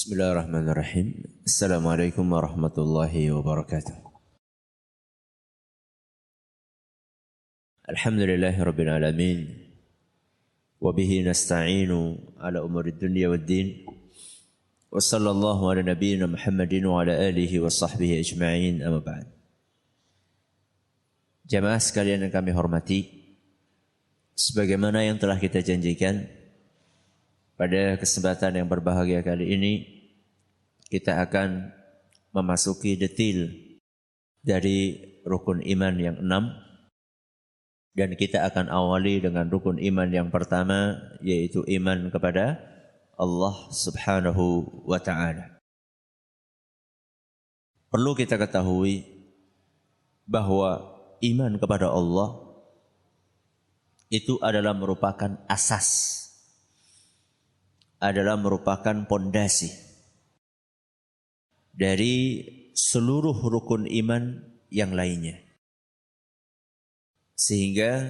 Bismillahirrahmanirrahim. Assalamualaikum warahmatullahi wabarakatuh. Alhamdulillahi rabbil alamin. Wa bihi nasta'inu ala umurid dunya waddin. Wa sallallahu ala nabiyyina Muhammadin wa ala alihi wa sahbihi ajma'in, amma ba'd. Jamaah sekalian yang kami hormati, sebagaimana yang telah kita janjikan, pada kesempatan yang berbahagia kali ini, kita akan memasuki detail dari rukun iman yang 6. Dan kita akan awali dengan rukun iman yang pertama, yaitu iman kepada Allah subhanahu wa ta'ala. Perlu kita ketahui bahwa iman kepada Allah itu adalah merupakan asas, adalah merupakan pondasi dari seluruh rukun iman yang lainnya. Sehingga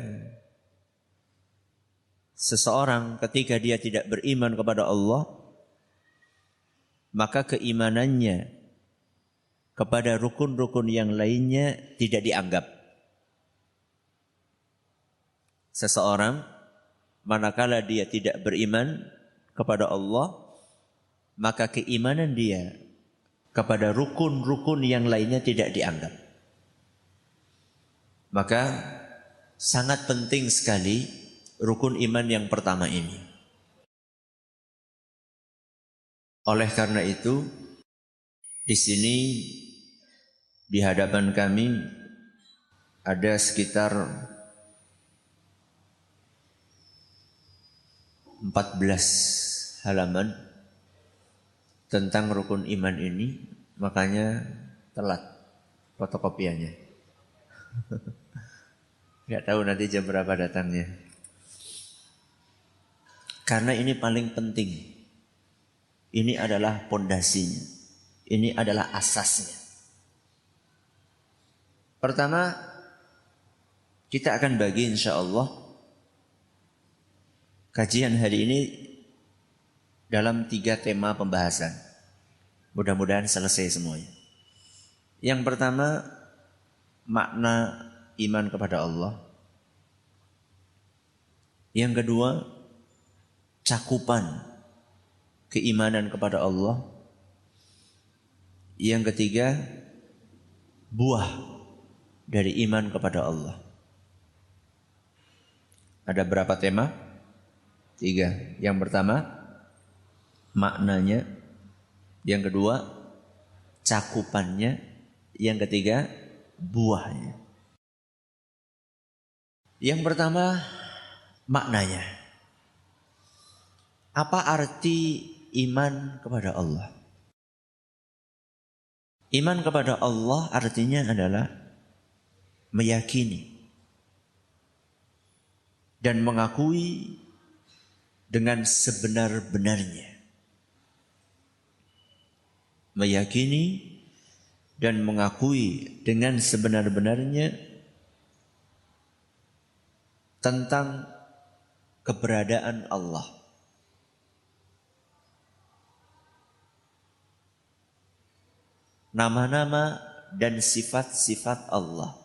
seseorang ketika dia tidak beriman kepada Allah, maka keimanannya kepada rukun-rukun yang lainnya tidak dianggap. Seseorang manakala dia tidak beriman kepada Allah, maka keimanan dia kepada rukun-rukun yang lainnya tidak dianggap. Maka sangat penting sekali rukun iman yang pertama ini. Oleh karena itu, di sini di hadapan kami ada sekitar 14 halaman tentang rukun iman ini, makanya telat fotokopiannya. Gak tahu nanti jam berapa datangnya. Karena ini paling penting. Ini adalah pondasinya. Ini adalah asasnya. Pertama, kita akan bagi insyaallah kajian hari ini dalam 3 tema pembahasan. Mudah-mudahan selesai semuanya. Yang pertama, makna iman kepada Allah. Yang kedua, cakupan keimanan kepada Allah. Yang ketiga, buah dari iman kepada Allah. Ada berapa tema? 3. Yang pertama, maknanya. Yang kedua, cakupannya. Yang ketiga, buahnya. Yang pertama, maknanya. Apa arti iman kepada Allah? Iman kepada Allah artinya adalah meyakini dan mengakui dengan sebenar-benarnya. Meyakini dan mengakui dengan sebenar-benarnya tentang keberadaan Allah. Nama-nama dan sifat-sifat Allah.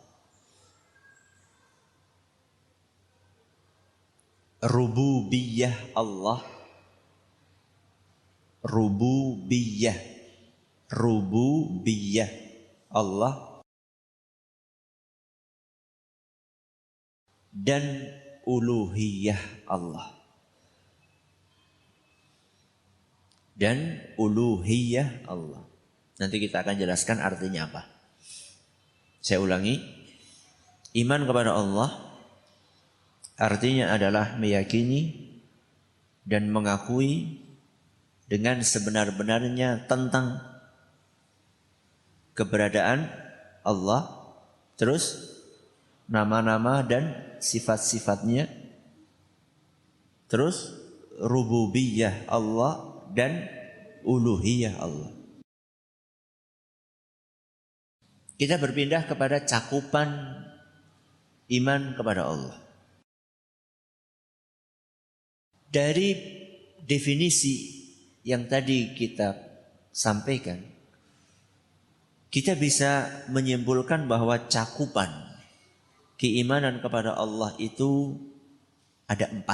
Rububiyah Allah. Rububiyah Allah dan uluhiyah Allah. Dan uluhiyah Allah. Nanti kita akan jelaskan artinya apa. Saya ulangi. Iman kepada Allah artinya adalah meyakini dan mengakui dengan sebenar-benarnya tentang keberadaan Allah, terus nama-nama dan sifat-sifatnya, terus rububiyah Allah dan uluhiyah Allah. Kita berpindah kepada cakupan iman kepada Allah. Dari definisi yang tadi kita sampaikan, kita bisa menyimpulkan bahwa cakupan keimanan kepada Allah itu ada 4.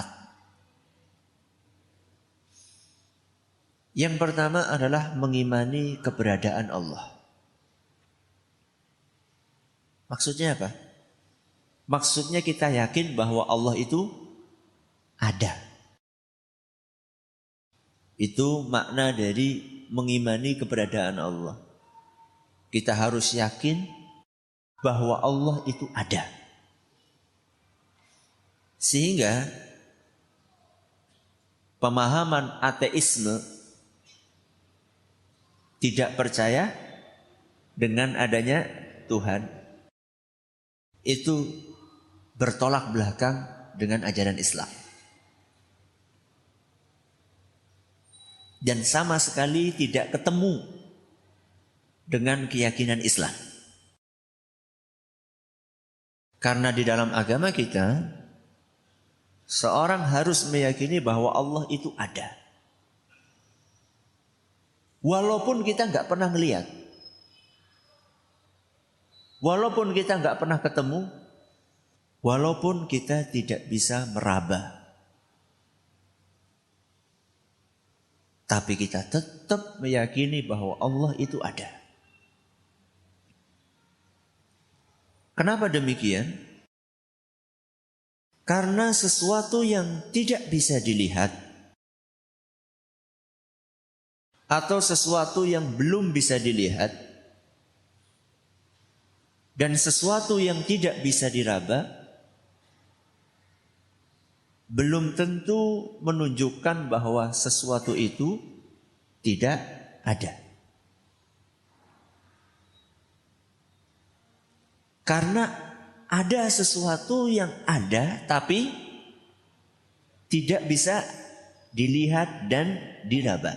Yang pertama adalah mengimani keberadaan Allah. Maksudnya apa? Maksudnya kita yakin bahwa Allah itu ada. Itu makna dari mengimani keberadaan Allah. Kita harus yakin bahwa Allah itu ada. Sehingga pemahaman ateisme, tidak percaya dengan adanya Tuhan, itu bertolak belakang dengan ajaran Islam. Dan sama sekali tidak ketemu dengan keyakinan Islam. Karena di dalam agama kita, seorang harus meyakini bahwa Allah itu ada. Walaupun kita nggak pernah melihat, walaupun kita nggak pernah ketemu, walaupun kita tidak bisa meraba, tapi kita tetap meyakini bahwa Allah itu ada. Kenapa demikian? Karena sesuatu yang tidak bisa dilihat atau sesuatu yang belum bisa dilihat dan sesuatu yang tidak bisa diraba belum tentu menunjukkan bahwa sesuatu itu tidak ada. Karena ada sesuatu yang ada tapi tidak bisa dilihat dan diraba.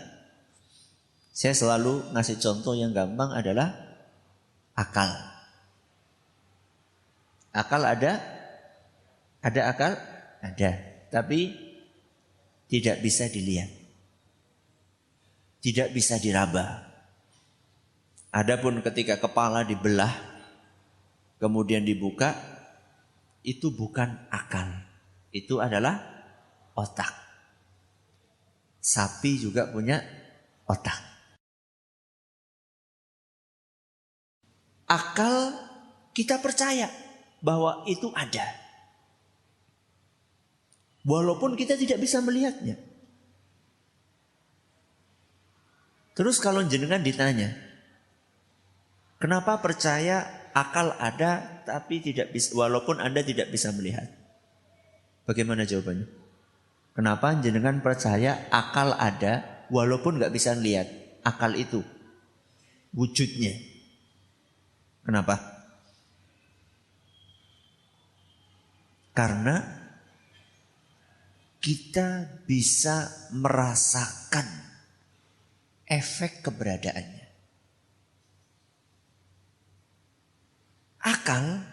Saya selalu ngasih contoh yang gampang adalah akal. Akal ada? Ada akal? Ada. Tapi tidak bisa dilihat. Tidak bisa diraba. Adapun ketika kepala dibelah, kemudian dibuka, itu bukan akal. Itu adalah otak. Sapi juga punya otak. Akal kita percaya bahwa itu ada. Walaupun kita tidak bisa melihatnya. Terus kalau jenengan ditanya, kenapa percaya akal ada tapi tidak bisa, walaupun Anda tidak bisa melihat? Bagaimana jawabannya? Kenapa jenengan percaya akal ada walaupun nggak bisa melihat? Akal itu wujudnya. Kenapa? Karena kita bisa merasakan efek keberadaannya. Akal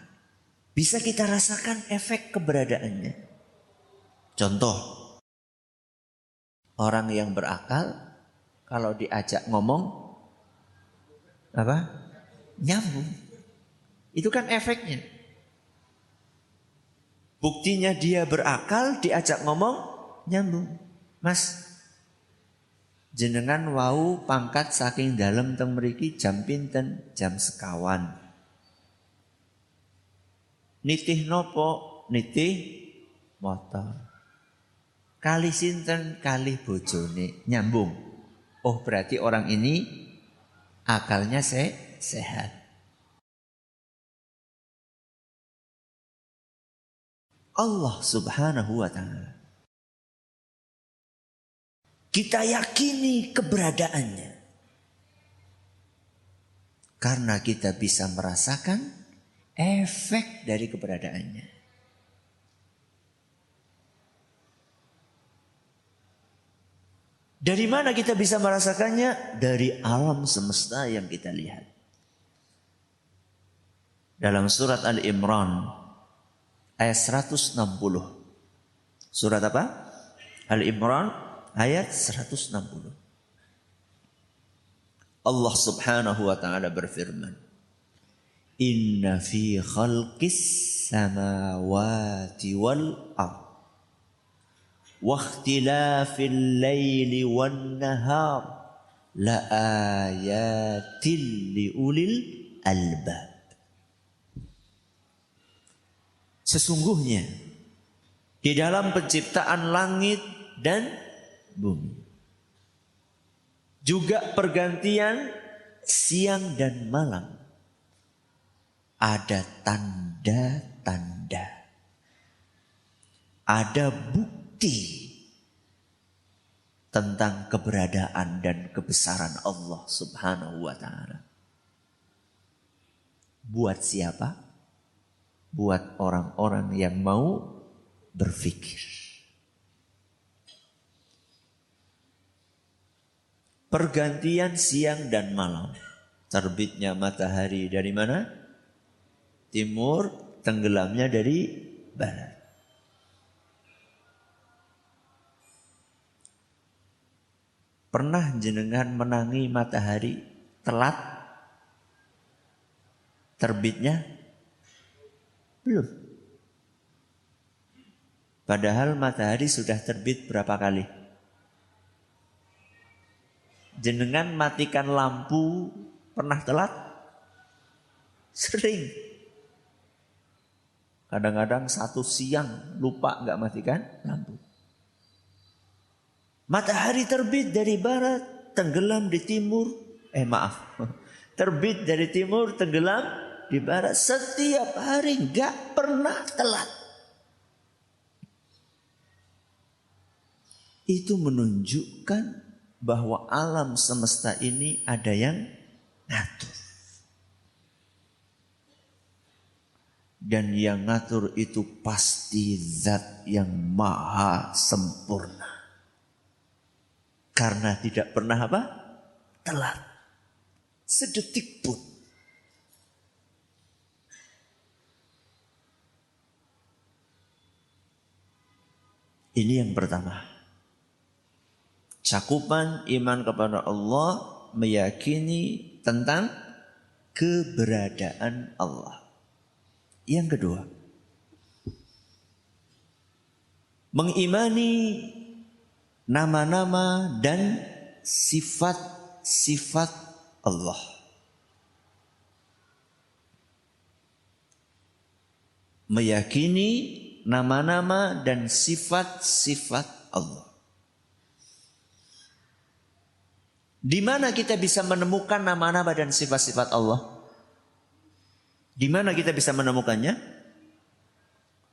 bisa kita rasakan efek keberadaannya. Contoh, orang yang berakal kalau diajak ngomong apa? Nyambung. Itu kan efeknya. Buktinya dia berakal, diajak ngomong, nyambung. Mas, jenengan wau pangkat saking dalem teng mriki jam pinten? Jam sekawan. Nitih nopo? Nitih motor. Kali sinten? Kali bojone. Nyambung. Oh, berarti orang ini akalnya sehat. Allah Subhanahu wa ta'ala, kita yakini keberadaannya karena kita bisa merasakan efek dari keberadaannya. Dari mana kita bisa merasakannya? Dari alam semesta yang kita lihat. Dalam surat Al-Imran ayat 160. Surat apa? Al-Imran ayat 160. Allah Subhanahu wa taala berfirman, "Inna fi khalqis samawati wal ardh wa ikhtilafil laili wan nahar la ayatil liulil albab." Sesungguhnya di dalam penciptaan langit dan bumi, juga pergantian siang dan malam, ada tanda-tanda, ada bukti tentang keberadaan dan kebesaran Allah Subhanahu wa taala. Buat siapa? Buat orang-orang yang mau berfikir. Pergantian siang dan malam. Terbitnya matahari dari mana? Timur, tenggelamnya dari barat. Pernah jenengan menangi matahari telat terbitnya? Belum. Padahal matahari sudah terbit berapa kali? Jenengan matikan lampu pernah telat? Sering. Kadang-kadang satu siang lupa nggak matikan lampu. Matahari terbit dari barat, tenggelam di timur. Terbit dari timur, tenggelam di barat, setiap hari, nggak pernah telat. Itu menunjukkan bahwa alam semesta ini ada yang ngatur. Dan yang ngatur itu pasti zat yang maha sempurna. Karena tidak pernah apa? Telat. Sedetik pun. Ini yang pertama. Cakupan iman kepada Allah, meyakini tentang keberadaan Allah. Yang kedua, mengimani nama-nama dan sifat-sifat Allah. Meyakini nama-nama dan sifat-sifat Allah. Di mana kita bisa menemukan nama-nama dan sifat-sifat Allah? Di mana kita bisa menemukannya?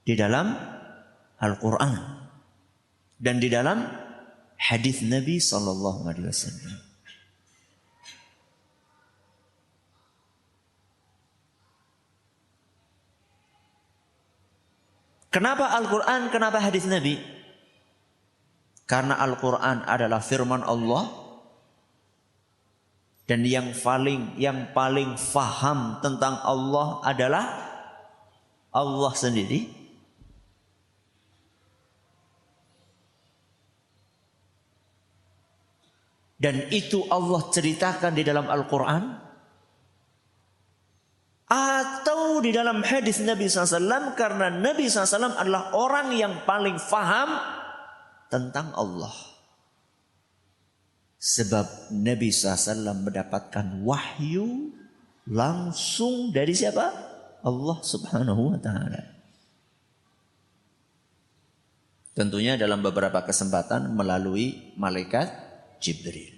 Di dalam Al-Quran dan di dalam hadis Nabi Sallallahu Alaihi Wasallam. Kenapa Al-Quran? Kenapa hadis Nabi? Karena Al-Quran adalah firman Allah. Dan yang paling faham tentang Allah adalah Allah sendiri. Dan itu Allah ceritakan di dalam Al-Quran. Atau di dalam hadis Nabi SAW. Karena Nabi SAW adalah orang yang paling faham tentang Allah. Sebab Nabi SAW mendapatkan wahyu langsung dari siapa? Allah Subhanahu wa ta'ala. Tentunya dalam beberapa kesempatan melalui malaikat Jibril.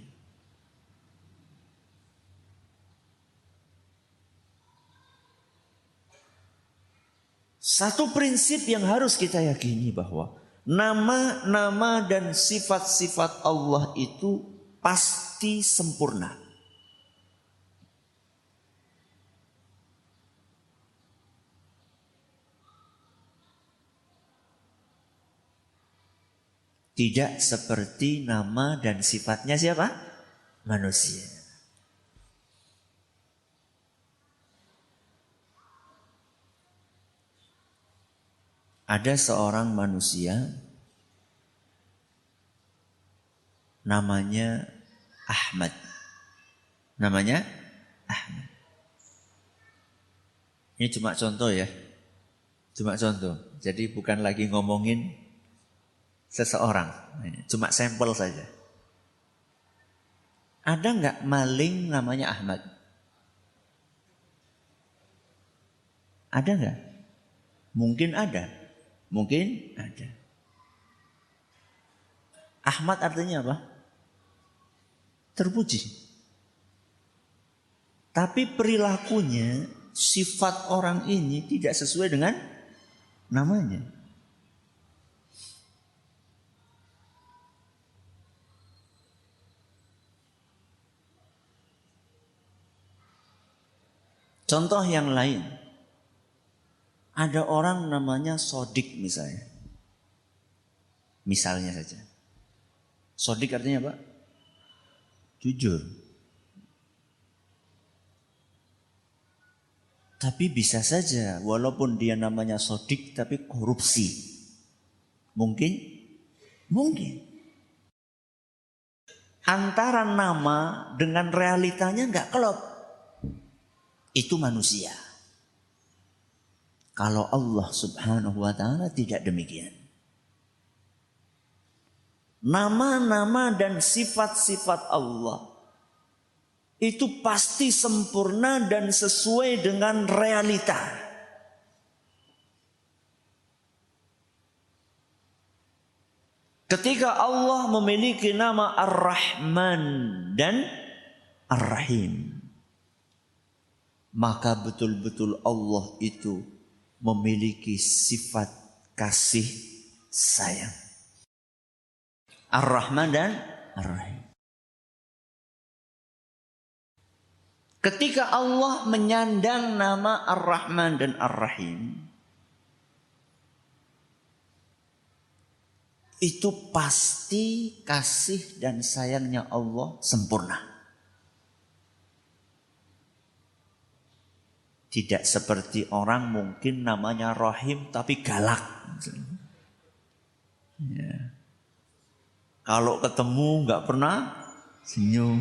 Satu prinsip yang harus kita yakini bahwa nama-nama dan sifat-sifat Allah itu pasti sempurna. Tidak seperti nama dan sifatnya siapa? Manusia. Ada seorang manusia namanya Ahmad. namanya Ahmad. Ini cuma contoh ya. Cuma contoh. Jadi bukan lagi ngomongin seseorang. Cuma sampel saja. Ada nggak maling namanya Ahmad? Ada nggak? Mungkin ada. Mungkin ada. Ahmad artinya apa? Terpuji. Tapi perilakunya, sifat orang ini tidak sesuai dengan namanya. Contoh yang lain. Ada orang namanya Sodik misalnya. Misalnya saja. Sodik artinya apa? Jujur. Tapi bisa saja walaupun dia namanya Sodik tapi korupsi. Mungkin? Mungkin. Antara nama dengan realitanya nggak klop. Itu manusia. Kalau Allah subhanahu wa ta'ala tidak demikian. Nama-nama dan sifat-sifat Allah itu pasti sempurna dan sesuai dengan realita. Ketika Allah memiliki nama Ar-Rahman dan Ar-Rahim, maka betul-betul Allah itu memiliki sifat kasih sayang. Ar-Rahman dan Ar-Rahim. Ketika Allah menyandang nama Ar-Rahman dan Ar-Rahim, itu pasti kasih dan sayangnya Allah sempurna. Tidak seperti orang mungkin namanya Rahim tapi galak. Ya. Kalau ketemu nggak pernah senyum.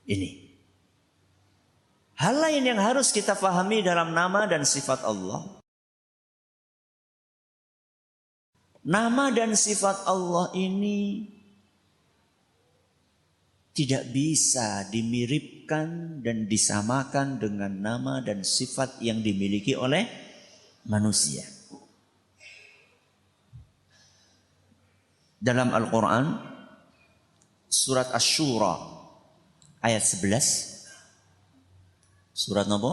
Ini. Hal lain yang harus kita pahami dalam nama dan sifat Allah. Nama dan sifat Allah ini tidak bisa dimiripkan dan disamakan dengan nama dan sifat yang dimiliki oleh manusia. Dalam Al-Quran, surat Asy-Syura ayat 11. Surat apa?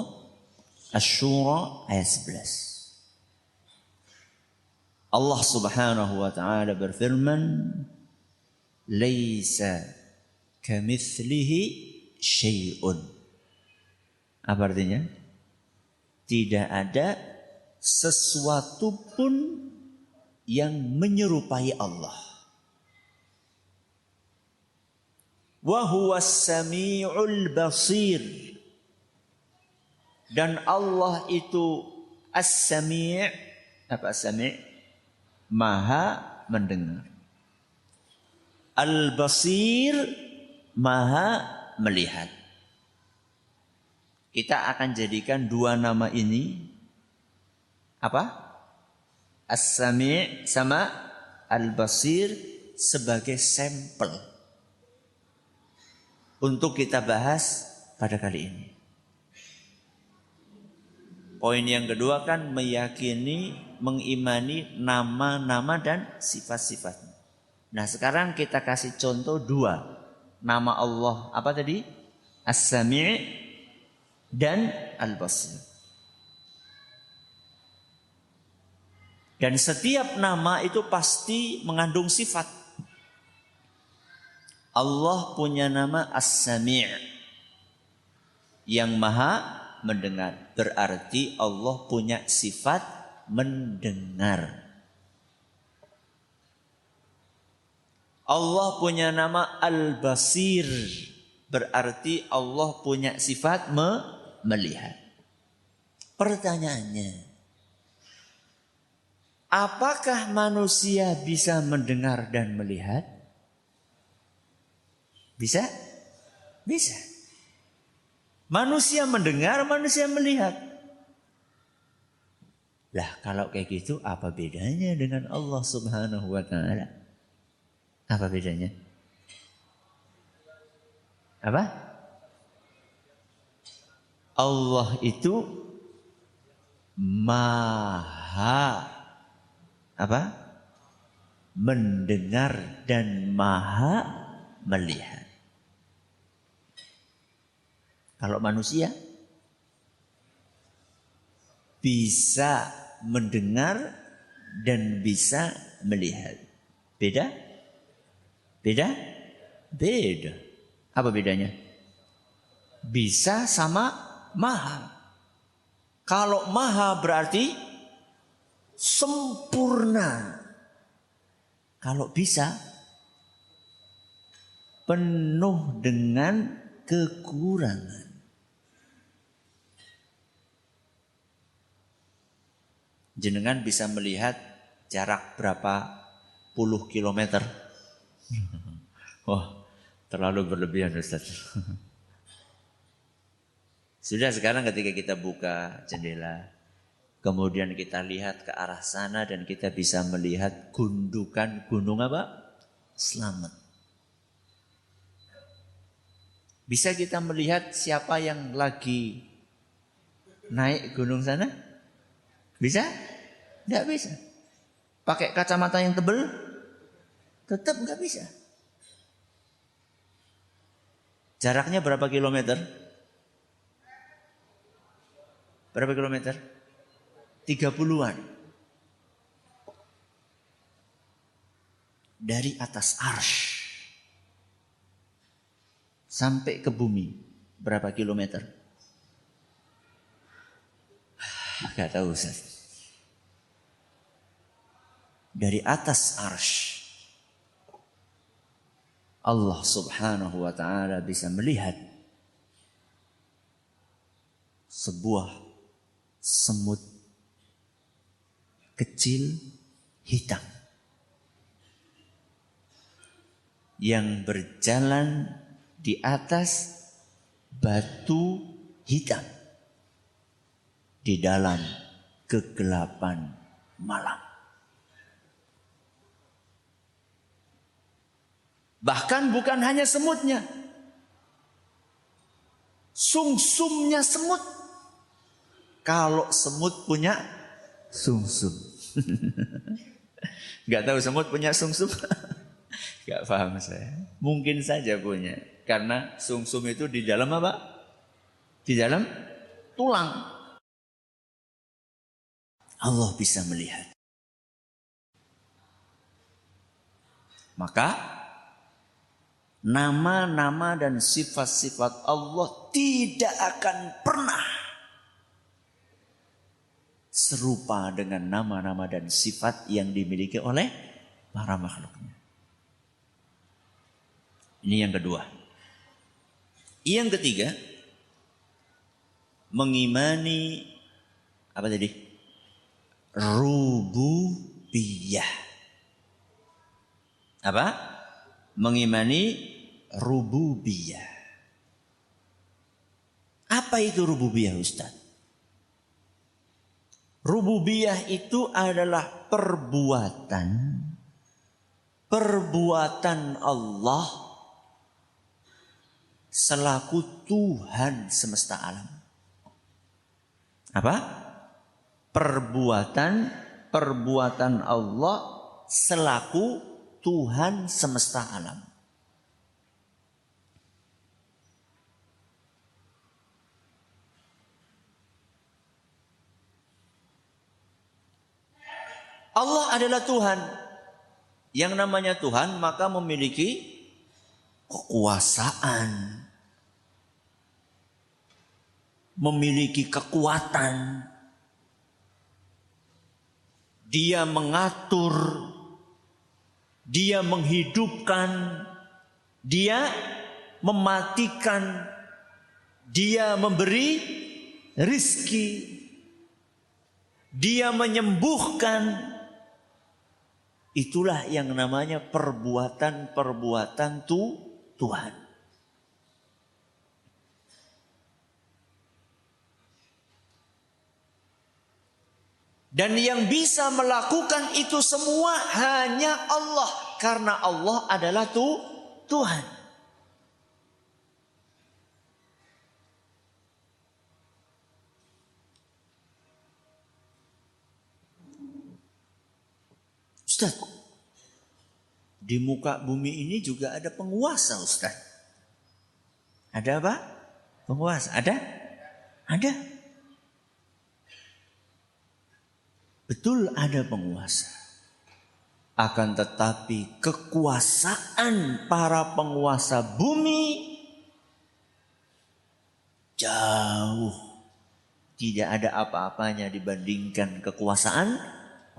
Asy-Syura ayat 11. Allah subhanahu wa ta'ala berfirman, Laisa kamitslihi syai'un. Apa artinya? Tidak ada sesuatu pun yang menyerupai Allah. Wa huwas sami'ul basir. Dan Allah itu as-sami'. Apa as-sami'? Maha mendengar. Al-basir, maha melihat. Kita akan jadikan dua nama ini apa? As-sami' sama al-basir sebagai sampel untuk kita bahas pada kali ini. Poin yang kedua kan meyakini, mengimani nama-nama dan sifat-sifatnya. Nah sekarang kita kasih contoh dua. Nama Allah apa tadi? As-Sami' dan Al-Basir. Dan setiap nama itu pasti mengandung sifat. Allah punya nama As-Sami' yang maha mendengar. Berarti Allah punya sifat mendengar. Allah punya nama Al-Basir. Berarti Allah punya sifat melihat. Pertanyaannya, apakah manusia bisa mendengar dan melihat? Bisa? Bisa. Manusia mendengar, manusia melihat. Lah kalau kayak gitu apa bedanya dengan Allah Subhanahu wa ta'ala? Apa bedanya? Apa? Allah itu maha apa? Mendengar dan maha melihat. Kalau manusia bisa mendengar dan bisa melihat. Beda? Beda? Beda. Apa bedanya? Bisa sama maha. Kalau maha berarti sempurna. Kalau bisa penuh dengan kekurangan. Jenengan bisa melihat jarak berapa puluh kilometer. Wah, terlalu berlebihan Ustaz. Sudah sekarang ketika kita buka jendela, kemudian kita lihat ke arah sana dan kita bisa melihat gundukan gunung apa? Slamet. Bisa kita melihat siapa yang lagi naik gunung sana? Bisa? Tidak bisa. Pakai kacamata yang tebal? Tetap nggak bisa. Jaraknya berapa kilometer? Berapa kilometer? 30-an. Dari atas arsy sampai ke bumi berapa kilometer? Gak tahu Ustaz. Dari atas arsy Allah Subhanahu wa ta'ala bisa melihat sebuah semut kecil hitam yang berjalan di atas batu hitam di dalam kegelapan malam. Bahkan bukan hanya semutnya, sumsumnya semut. Kalau semut punya sumsum. Gak tahu semut punya sumsum? Gak paham saya. Mungkin saja punya. Karena sumsum itu di dalam apa? Di dalam tulang. Allah bisa melihat. Maka nama-nama dan sifat-sifat Allah tidak akan pernah serupa dengan nama-nama dan sifat yang dimiliki oleh para makhluknya. Ini yang kedua. Yang ketiga, mengimani apa tadi? Rububiyah. Apa? Mengimani rububiyah. Apa itu rububiyah Ustaz? Rububiyah itu adalah perbuatan Allah selaku Tuhan semesta alam. Apa? Perbuatan Allah selaku Tuhan semesta alam. Allah adalah Tuhan. Yang namanya Tuhan maka memiliki kekuasaan, memiliki kekuatan. Dia mengatur, dia menghidupkan, dia mematikan, dia memberi rizki, dia menyembuhkan. Itulah yang namanya perbuatan Tuhan. Dan yang bisa melakukan itu semua hanya Allah. Karena Allah adalah Tuhan. Ustaz, di muka bumi ini juga ada penguasa, Ustaz. Ada apa? Penguasa. Ada? Ada. Betul ada penguasa. Akan tetapi kekuasaan para penguasa bumi jauh tidak ada apa-apanya dibandingkan kekuasaan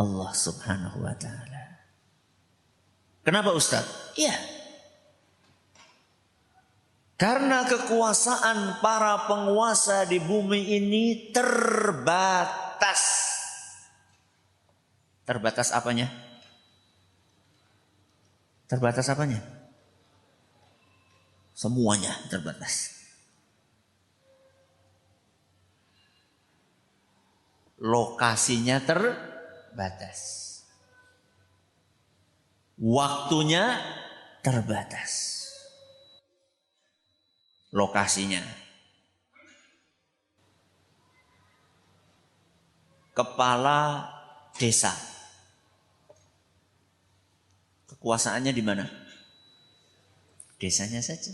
Allah Subhanahu wa taala. Kenapa Ustaz? Iya. Karena kekuasaan para penguasa di bumi ini terbatas. Terbatas apanya? Terbatas apanya? Semuanya terbatas. Lokasinya terbatas. Waktunya terbatas. Lokasinya. Kepala desa. Kekuasaannya di mana? Desanya saja.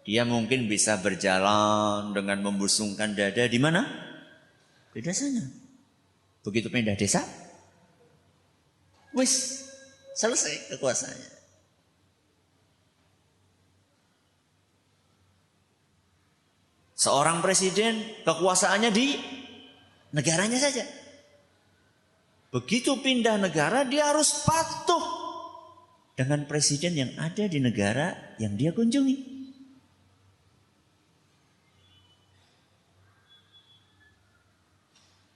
Dia mungkin bisa berjalan dengan membusungkan dada di mana? Di desanya. Begitu pindah desa, wis selesai kekuasaannya. Seorang presiden kekuasaannya di negaranya saja. Begitu pindah negara dia harus patuh dengan presiden yang ada di negara yang dia kunjungi.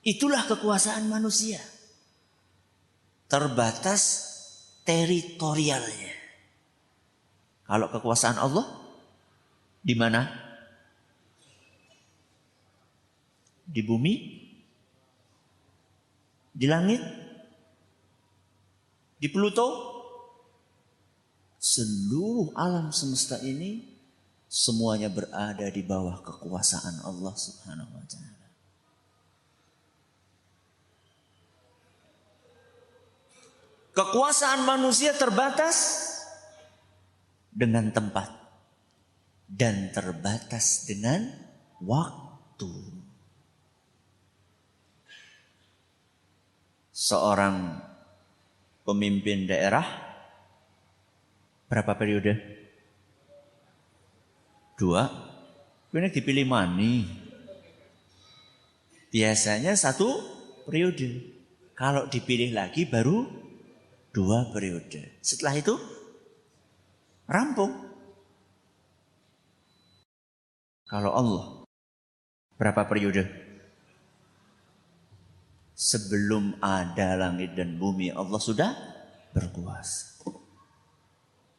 Itulah kekuasaan manusia. Terbatas teritorialnya. Kalau kekuasaan Allah di mana? Di bumi, di langit, di Pluto, seluruh alam semesta ini semuanya berada di bawah kekuasaan Allah Subhanahu wa taala. Kekuasaan manusia terbatas dengan tempat dan terbatas dengan waktu. Seorang pemimpin daerah berapa periode? 2. Ini dipilih mani. Biasanya 1 periode. Kalau dipilih lagi baru 2 periode. Setelah itu rampung. Kalau Allah berapa periode? Sebelum ada langit dan bumi Allah sudah berkuasa.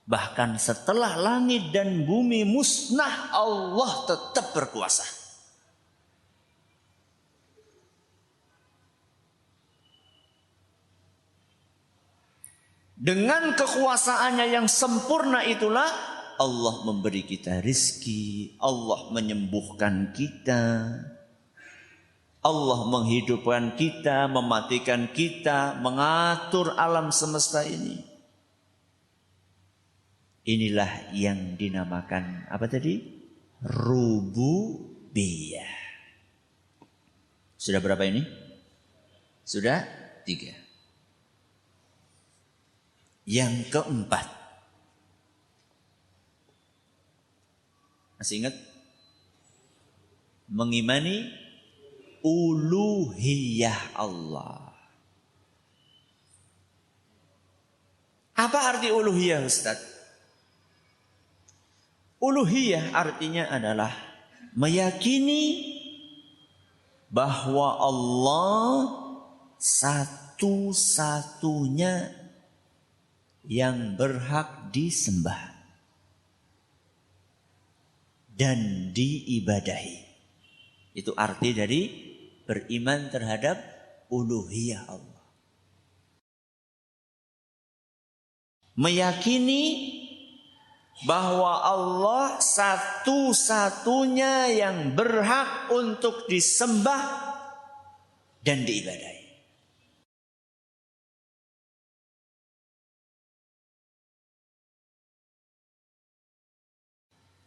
Bahkan setelah langit dan bumi musnah Allah tetap berkuasa. Dengan kekuasaannya yang sempurna itulah Allah memberi kita rizki, Allah menyembuhkan kita, Allah menghidupkan kita, mematikan kita, mengatur alam semesta ini. Inilah yang dinamakan apa tadi? Rububiyah. Sudah berapa ini? Sudah 3. Yang keempat. Masih ingat? Mengimani uluhiyah Allah. Apa arti uluhiyah, Ustaz? Uluhiyah artinya adalah meyakini bahwa Allah satu-satunya yang berhak disembah dan diibadahi. Itu arti dari beriman terhadap uluhiyah Allah. Meyakini bahwa Allah satu-satunya yang berhak untuk disembah dan diibadahi.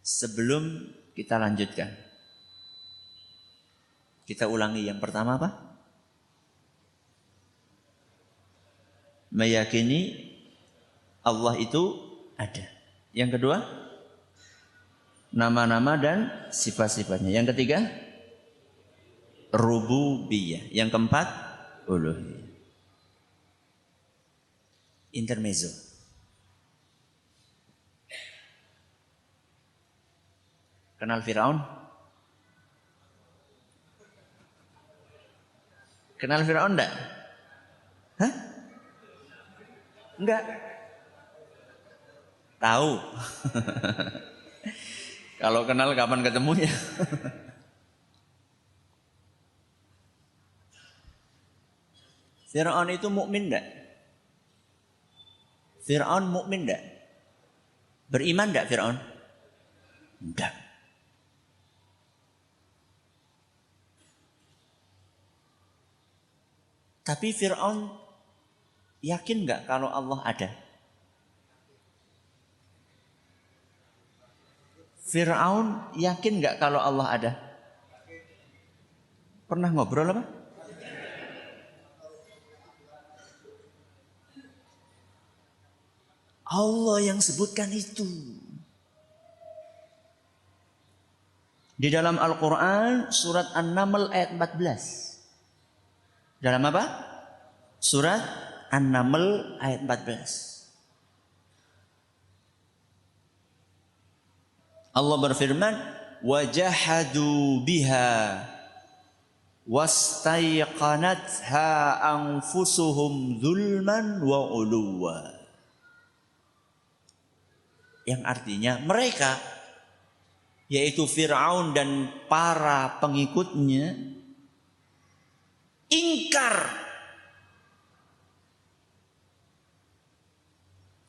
Sebelum kita lanjutkan, kita ulangi yang pertama apa? Meyakini Allah itu ada. Yang kedua, nama-nama dan sifat-sifatnya. Yang ketiga, rububiyah. Yang keempat, uluhiyah. Intermezzo. Kenal Firaun? Kenal Firaun enggak? Hah? Enggak. Tahu. Kalau kenal kapan ketemunya? Firaun itu mukmin enggak? Firaun mukmin enggak? Beriman enggak Firaun? Enggak. Tapi Firaun yakin enggak kalau Allah ada? Firaun yakin enggak kalau Allah ada? Pernah ngobrol apa? Allah yang sebutkan itu. Di dalam Al-Quran surat An-Naml ayat 14. Dalam apa? Surat An-Naml ayat 14. Allah berfirman, wajahadu biha wastayqanatha anfusuhum zulman wa uluwa. Yang artinya mereka, yaitu Fir'aun dan para pengikutnya, ingkar,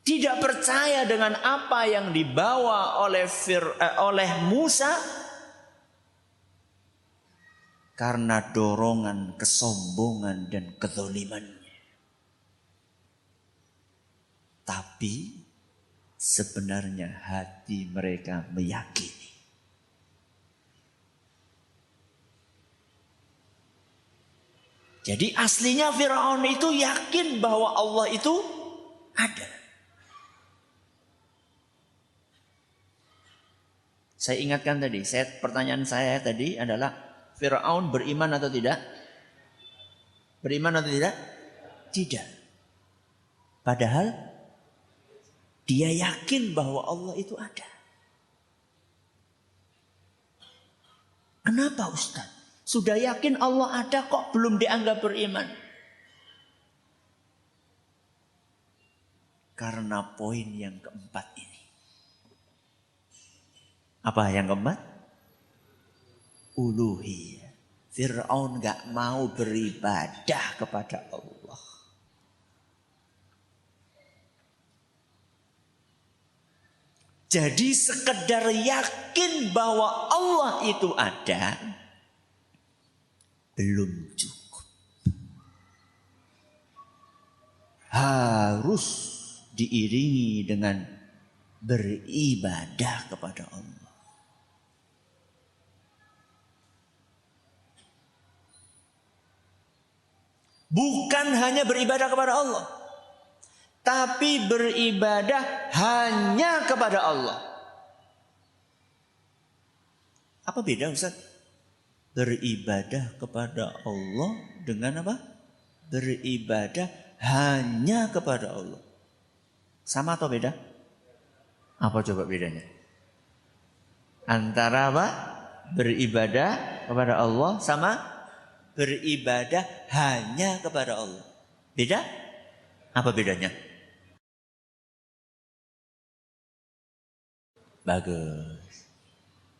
tidak percaya dengan apa yang dibawa oleh Musa karena dorongan kesombongan dan kezalimannya. Tapi sebenarnya hati mereka meyakini. Jadi aslinya Firaun itu yakin bahwa Allah itu ada. Saya ingatkan tadi, pertanyaan saya tadi adalah Firaun beriman atau tidak? Beriman atau tidak? Tidak. Padahal dia yakin bahwa Allah itu ada. Kenapa Ustaz? Sudah yakin Allah ada kok belum dianggap beriman? Karena poin yang keempat ini. Apa yang keempat? Uluhiyah. Fir'aun gak mau beribadah kepada Allah. Jadi sekedar yakin bahwa Allah itu ada belum cukup. Harus diiringi dengan beribadah kepada Allah. Bukan hanya beribadah kepada Allah, tapi beribadah hanya kepada Allah. Apa beda Ustaz? Beribadah kepada Allah dengan apa? Beribadah hanya kepada Allah. Sama atau beda? Apa coba bedanya? Antara apa? Beribadah kepada Allah sama beribadah hanya kepada Allah. Beda? Apa bedanya? Bagus.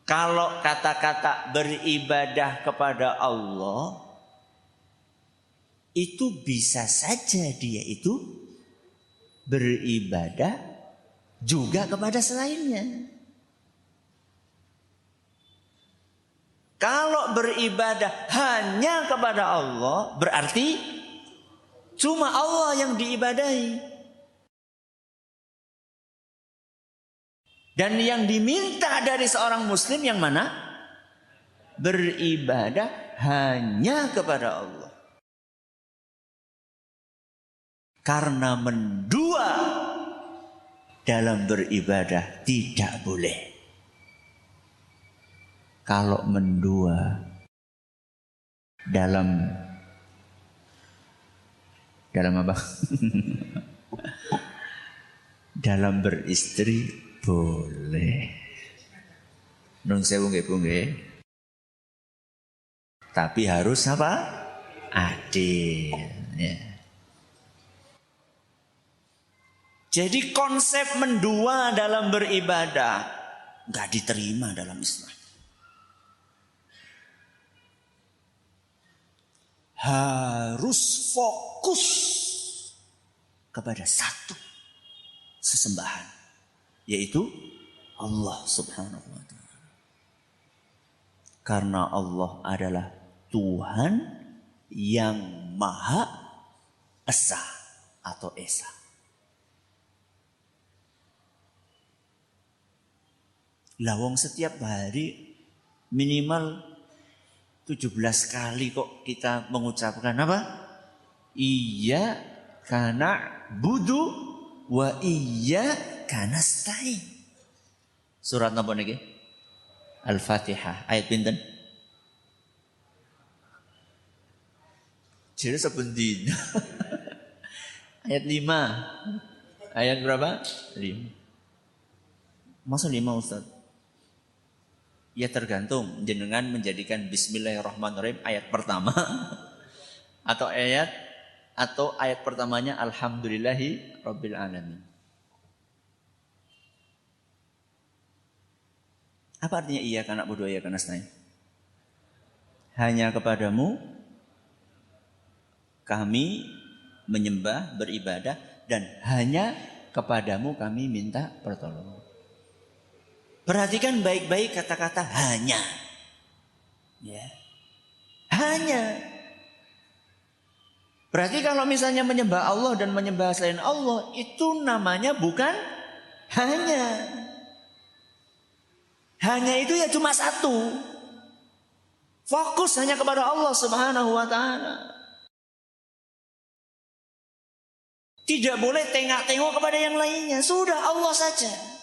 Kalau kata-kata beribadah kepada Allah itu bisa saja dia itu beribadah juga kepada selainnya. Kalau beribadah hanya kepada Allah, berarti cuma Allah yang diibadahi. Dan yang diminta dari seorang muslim yang mana? Beribadah hanya kepada Allah. Karena mendua dalam beribadah tidak boleh. Kalau mendua dalam apa? Dalam beristri boleh. Nun sewu nggih Bu nggih. Tapi harus apa? Adil. Ya. Jadi konsep mendua dalam beribadah nggak diterima dalam Islam. Harus fokus kepada satu sesembahan, yaitu Allah Subhanahu wa Ta'ala. Karena Allah adalah Tuhan yang Maha Esa atau Esa. Lawang setiap hari minimal 17 kali kok kita mengucapkan apa? Iya kana budu wa iya kana stain. Surat napa niki? Al-Fatihah ayat pinten? Jadi sebentin. Ayat 5. Ayat berapa? 5. Masa 5 Ustaz? Ya tergantung jenengan menjadikan Bismillahirrahmanirrahim ayat pertama atau ayat pertamanya Alhamdulillahi Rabbil Alamin. Apa artinya iya kana budu iya kana stain? Hanya kepadamu kami menyembah, beribadah, dan hanya kepadamu kami minta pertolongan. Perhatikan baik-baik kata-kata hanya. Ya. Hanya. Berarti kalau misalnya menyembah Allah dan menyembah selain Allah, itu namanya bukan hanya. Hanya itu ya cuma satu. Fokus hanya kepada Allah Subhanahu wa Ta'ala. Tidak boleh tengok-tengok kepada yang lainnya. Sudah Allah saja.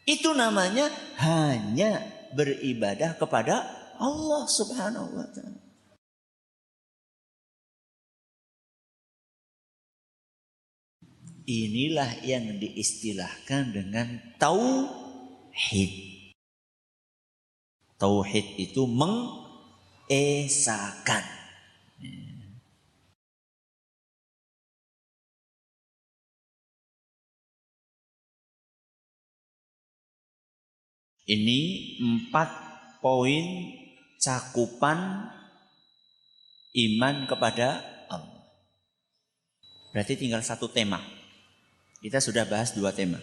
Itu namanya hanya beribadah kepada Allah Subhanahu wa Ta'ala. Inilah yang diistilahkan dengan tauhid. Tauhid itu mengesakan. Ini 4 poin cakupan iman kepada Allah. Berarti tinggal satu tema. Kita sudah bahas 2 tema.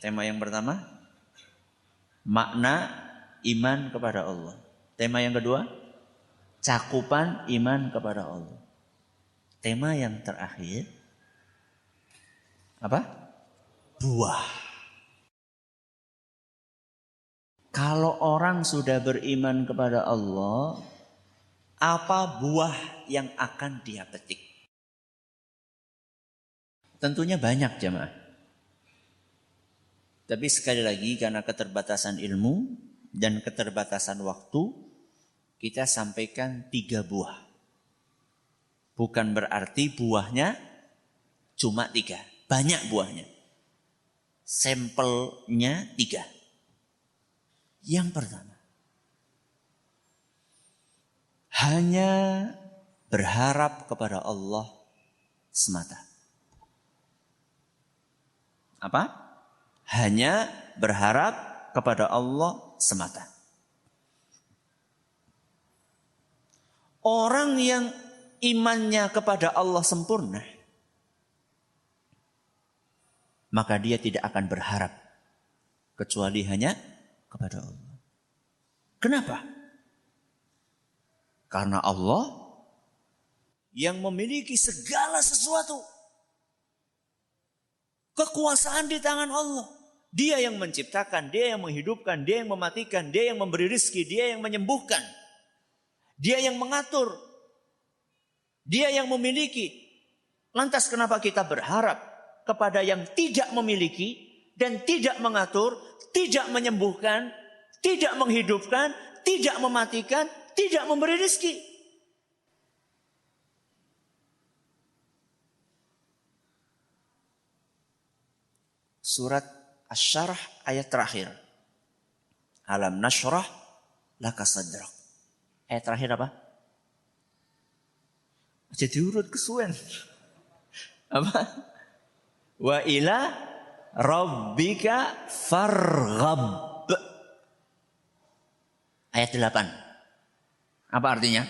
Tema yang pertama, makna iman kepada Allah. Tema yang kedua, cakupan iman kepada Allah. Tema yang terakhir, apa? Buah. Kalau orang sudah beriman kepada Allah, apa buah yang akan dia petik? Tentunya banyak jemaah. Tapi sekali lagi karena keterbatasan ilmu dan keterbatasan waktu, kita sampaikan 3 buah. Bukan berarti buahnya cuma 3. Banyak buahnya. Sampelnya 3. Yang pertama, hanya berharap kepada Allah semata. Apa? Hanya berharap kepada Allah semata. Orang yang imannya kepada Allah sempurna, maka dia tidak akan berharap kecuali hanya kepada Allah. Kenapa? Karena Allah yang memiliki segala sesuatu. Kekuasaan di tangan Allah. Dia yang menciptakan, dia yang menghidupkan, dia yang mematikan, dia yang memberi rizki, dia yang menyembuhkan. Dia yang mengatur. Dia yang memiliki. Lantas kenapa kita berharap kepada yang tidak memiliki dan tidak mengatur, tidak menyembuhkan, tidak menghidupkan, tidak mematikan, tidak memberi rizki? Surat Asy-Syarah ayat terakhir. Alam nashrah laka sadrak. Ayat terakhir apa? Jadi urut kesuwen. Apa? Wa ila rabbika farghab. Ayat 8. Apa artinya?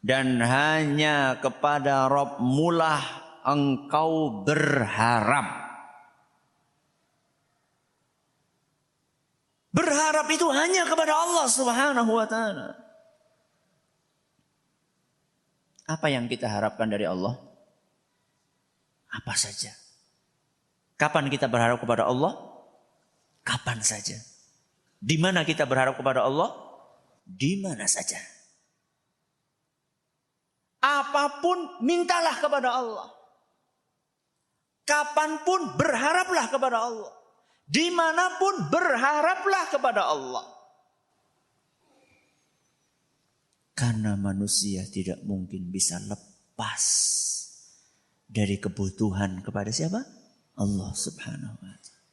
Dan hanya kepada Rabb-Mu lah engkau berharap. Berharap itu hanya kepada Allah Subhanahu wa ta'ala. Apa yang kita harapkan dari Allah? Apa saja. Kapan kita berharap kepada Allah? Kapan saja. Di mana kita berharap kepada Allah? Di mana saja. Apapun mintalah kepada Allah. Kapanpun berharaplah kepada Allah. Dimanapun berharaplah kepada Allah. Karena manusia tidak mungkin bisa lepas dari kebutuhan kepada siapa? Allah Subhanahu wa ta'ala.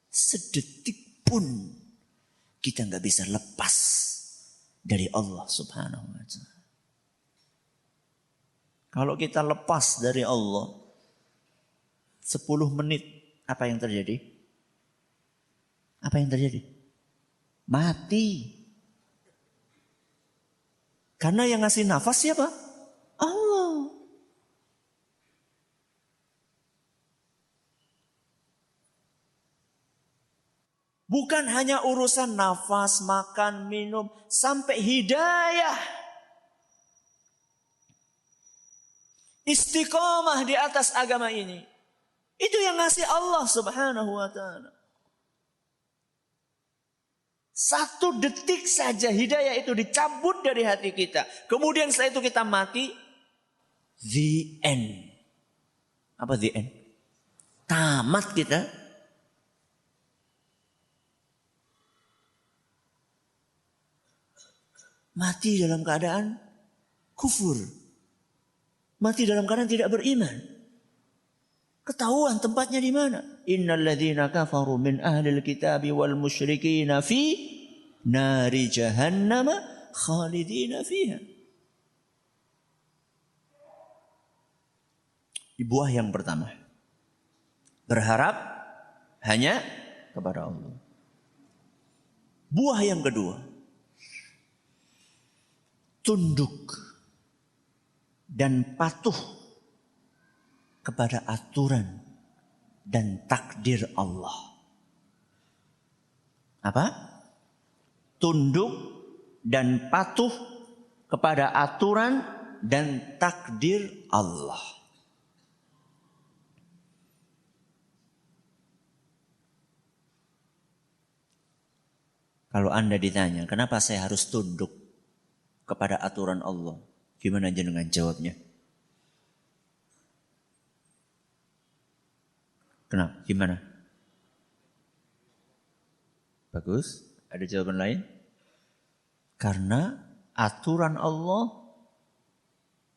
Sedetik pun kita nggak bisa lepas dari Allah Subhanahu wa ta'ala. Kalau kita lepas dari Allah 10 menit, apa yang terjadi? Apa yang terjadi? Mati. Karena yang ngasih nafas siapa? Allah. Bukan hanya urusan nafas, makan, minum, sampai hidayah. Istiqomah di atas agama ini. Itu yang ngasih Allah Subhanahu wa ta'ala. 1 detik saja hidayah itu dicabut dari hati kita. Kemudian setelah itu kita mati. The end. Apa the end? Tamat kita. Mati dalam keadaan kufur. Mati dalam keadaan tidak beriman. Ketahuan tempatnya di mana? Innal ladzina kafaru min ahlil kitabi wal musyrikina fi nari jahannam khalidina fiha. Buah yang pertama. Berharap hanya kepada Allah. Buah yang kedua. Tunduk dan patuh kepada aturan dan takdir Allah. Apa? Tunduk dan patuh kepada aturan dan takdir Allah. Kalau Anda ditanya, kenapa saya harus tunduk kepada aturan Allah? Gimana jenengan jawabnya? Kenapa? Gimana? Bagus. Ada jawaban lain? Karena aturan Allah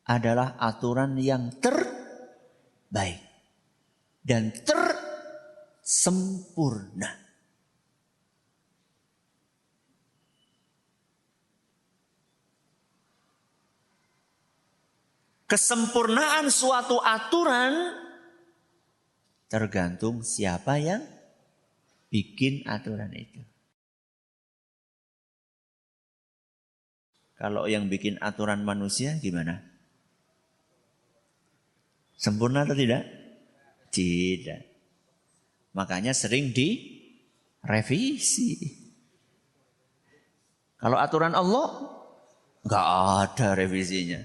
adalah aturan yang terbaik dan tersempurna. Kesempurnaan suatu aturan tergantung siapa yang bikin aturan itu. Kalau yang bikin aturan manusia gimana? Sempurna atau tidak? Tidak. Makanya sering direvisi. Kalau aturan Allah, nggak ada revisinya.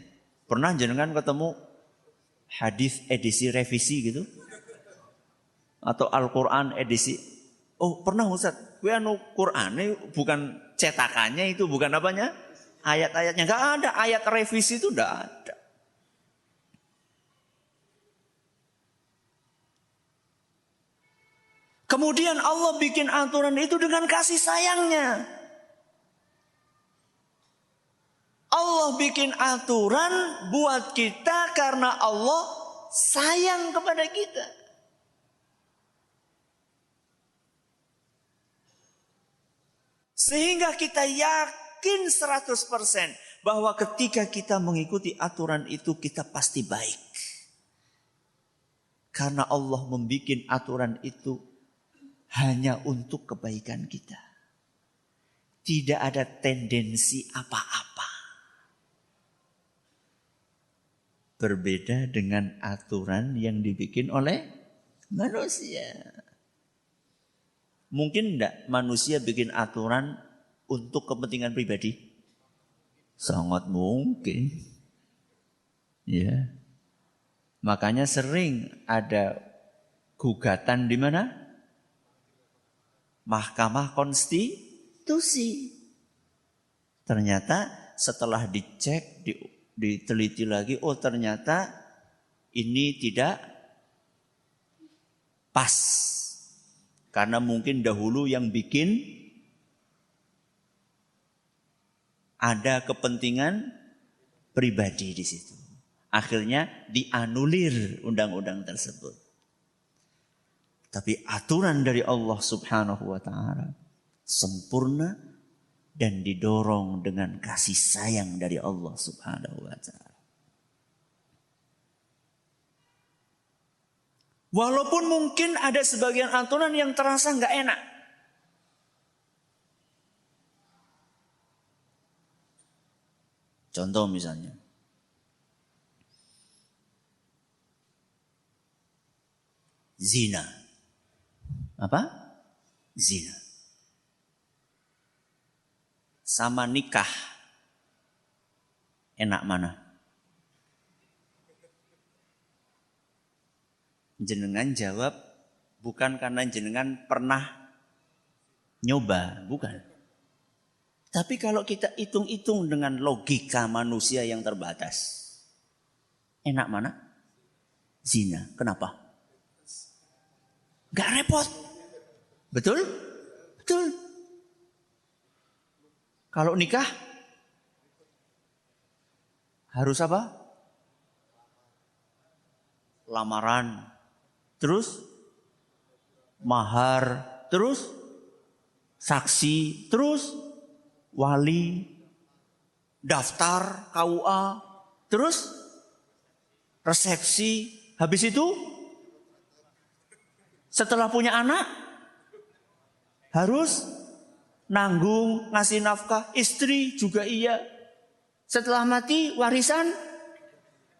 Pernah jenengan ketemu hadis edisi revisi gitu? Atau Al-Quran edisi? Oh pernah Ustaz, gue Qurannya bukan cetakannya itu, bukan apanya? Ayat-ayatnya, nggak ada. Ayat revisi itu nggak ada. Kemudian Allah bikin aturan itu dengan kasih sayangnya. Allah bikin aturan buat kita karena Allah sayang kepada kita. Sehingga kita yakin 100% bahwa ketika kita mengikuti aturan itu kita pasti baik. Karena Allah membuat aturan itu hanya untuk kebaikan kita. Tidak ada tendensi apa-apa. Berbeda dengan aturan yang dibikin oleh manusia. Mungkin enggak manusia bikin aturan untuk kepentingan pribadi? Sangat mungkin. Ya. Makanya sering ada gugatan di mana? Mahkamah Konstitusi. Ternyata setelah dicek, diteliti lagi, oh ternyata ini tidak pas. Karena mungkin dahulu yang bikin ada kepentingan pribadi di situ. Akhirnya dianulir undang-undang tersebut. Tapi aturan dari Allah Subhanahu wa ta'ala sempurna dan didorong dengan kasih sayang dari Allah Subhanahu wa ta'ala. Walaupun mungkin ada sebagian aturan yang terasa nggak enak. Contoh misalnya. Zina. Apa? Zina. Sama nikah. Enak mana? Jenengan jawab bukan karena jenengan pernah nyoba, bukan. Tapi kalau kita hitung-hitung dengan logika manusia yang terbatas. Enak mana? Zina. Kenapa? Gak repot. Betul? Betul. Kalau nikah harus apa? Lamaran. Terus mahar. Terus saksi. Terus wali. Daftar KUA. Terus resepsi. Habis itu setelah punya anak harus nanggung, ngasih nafkah. Istri juga iya. Setelah mati warisan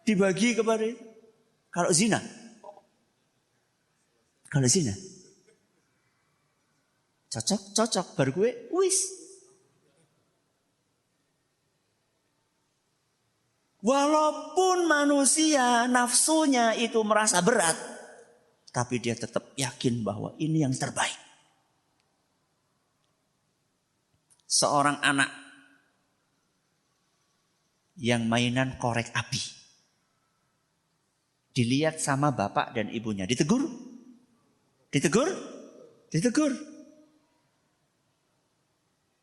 dibagi kepada itu. Kalau zina. Kalau zina. Cocok baru gue wis. Walaupun manusia nafsunya itu merasa berat, tapi dia tetap yakin bahwa ini yang terbaik. Seorang anak yang mainan korek api. Dilihat sama bapak dan ibunya. Ditegur? Ditegur? Ditegur.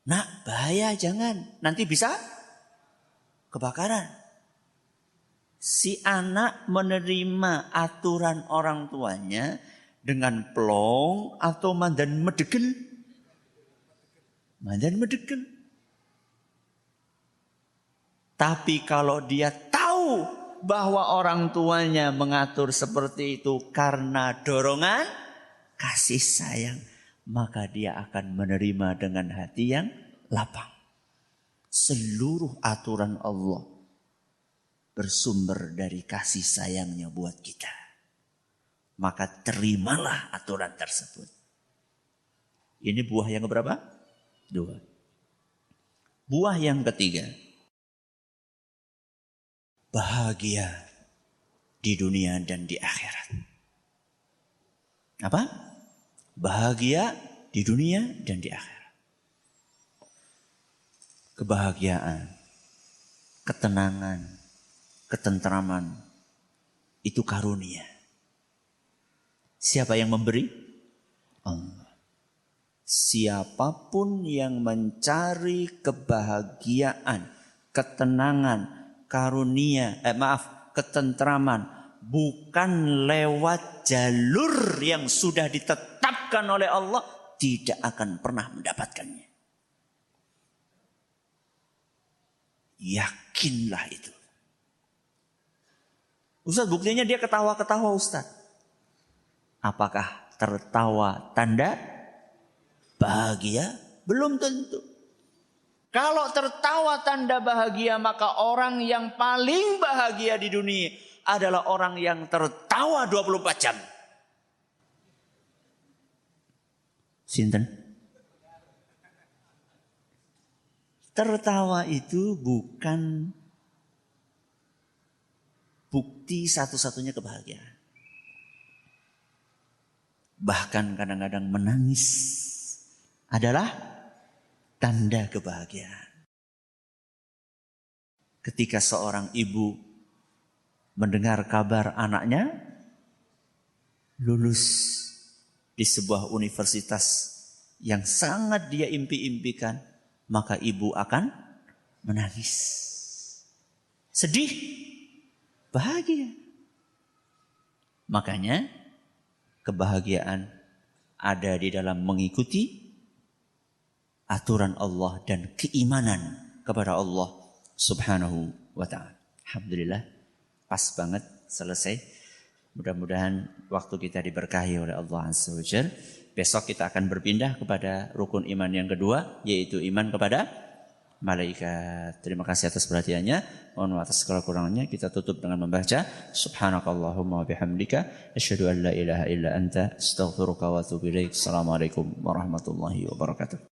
Nak, bahaya jangan. Nanti bisa kebakaran. Si anak menerima aturan orang tuanya dengan plong atau mandan medegel. Mandan medegel. Tapi kalau dia tahu bahwa orang tuanya mengatur seperti itu karena dorongan kasih sayang, maka dia akan menerima dengan hati yang lapang. Seluruh aturan Allah bersumber dari kasih sayangnya buat kita. Maka terimalah aturan tersebut. Ini buah yang keberapa? 2. Buah yang ketiga. Bahagia di dunia dan di akhirat. Apa? Bahagia di dunia dan di akhirat. Kebahagiaan, ketenangan, ketentraman, itu karunia. Siapa yang memberi? Allah. Siapapun yang mencari kebahagiaan, ketenangan, ketentraman, bukan lewat jalur yang sudah ditetapkan oleh Allah, tidak akan pernah mendapatkannya. Yakinlah itu. Ustaz, buktinya dia ketawa-ketawa, Ustaz. Apakah tertawa tanda bahagia? Belum tentu. Kalau tertawa tanda bahagia, maka orang yang paling bahagia di dunia adalah orang yang tertawa 24 jam. Sinten? Tertawa itu bukan bukti satu-satunya kebahagiaan. Bahkan kadang-kadang menangis adalah tanda kebahagiaan. Ketika seorang ibu mendengar kabar anaknya lulus di sebuah universitas yang sangat dia impi-impikan, maka ibu akan menangis. Sedih, bahagia. Makanya kebahagiaan ada di dalam mengikuti aturan Allah dan keimanan kepada Allah Subhanahu wa ta'ala. Alhamdulillah, pas banget selesai. Mudah-mudahan waktu kita diberkahi oleh Allah Azza wa Jalla. Besok kita akan berpindah kepada rukun iman yang kedua, yaitu iman kepada malaikat. Terima kasih atas perhatiannya. Mohon maaf atas kekurangannya. Kita tutup dengan membaca Subhanakallahumma wa bihamdika asyhadu an la ilaha illa anta astaghfiruka wa atubu ilaik. Assalamualaikum warahmatullahi wabarakatuh.